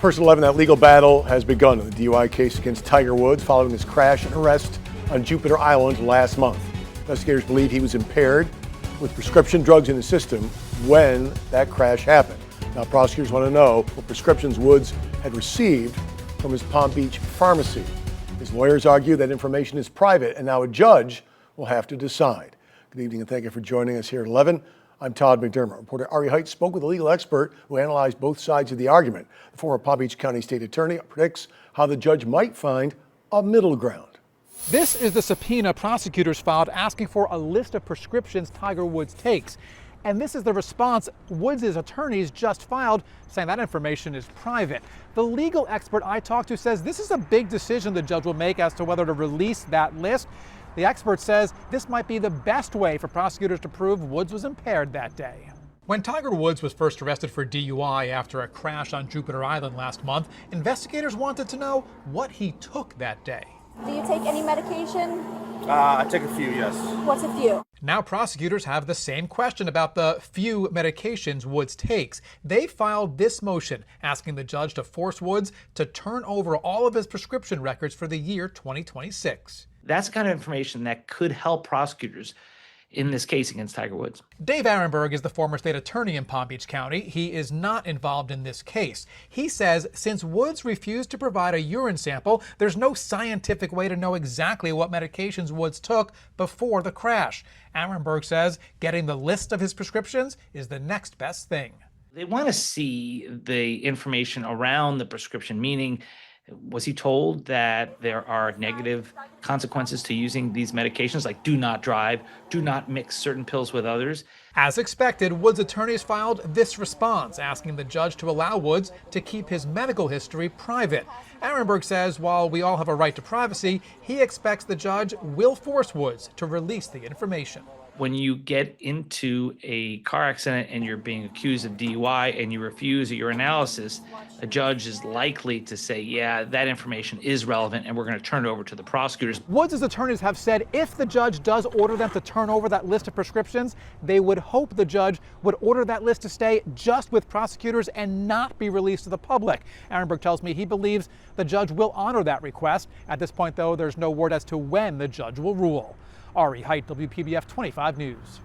First at 11, that legal battle has begun in the DUI case against Tiger Woods following his crash and arrest on Jupiter Island last month. Investigators believe he was impaired with prescription drugs in his system when that crash happened. Now, prosecutors want to know what prescriptions Woods had received from his Palm Beach pharmacy. His lawyers argue that information is private, and now a judge will have to decide. Good evening, and thank you for joining us here at 11. I'm Todd McDermott. Reporter Ari Height spoke with a legal expert who analyzed both sides of the argument. The former Palm Beach County State Attorney predicts how the judge might find a middle ground. This is the subpoena prosecutors filed asking for a list of prescriptions Tiger Woods takes. And this is the response Woods' attorneys just filed, saying that information is private. The legal expert I talked to says this is a big decision the judge will make as to whether to release that list. The expert says this might be the best way for prosecutors to prove Woods was impaired that day. When Tiger Woods was first arrested for DUI after a crash on Jupiter Island last month, investigators wanted to know what he took that day. Do you take any medication? I take a few, yes. What's a few? Now prosecutors have the same question about the few medications Woods takes. They filed this motion asking the judge to force Woods to turn over all of his prescription records for the year 2026. That's the kind of information that could help prosecutors in this case against Tiger Woods. Dave Arenberg is the former state attorney in Palm Beach County. He is not involved in this case. He says since Woods refused to provide a urine sample, there's no scientific way to know exactly what medications Woods took before the crash. Arenberg says getting the list of his prescriptions is the next best thing. They want to see the information around the prescription, meaning was he told that there are negative consequences to using these medications, like do not drive, do not mix certain pills with others? As expected, Woods' attorneys filed this response, asking the judge to allow Woods to keep his medical history private. Arenberg says while we all have a right to privacy, he expects the judge will force Woods to release the information. When you get into a car accident and you're being accused of DUI and you refuse a urinalysis, a judge is likely to say, yeah, that information is relevant and we're going to turn it over to the prosecutors. Woods' attorneys have said if the judge does order them to turn over that list of prescriptions, they would hope the judge would order that list to stay just with prosecutors and not be released to the public. Arenberg tells me he believes the judge will honor that request. At this point, though, there's no word as to when the judge will rule. Ari Height, WPBF 25 News.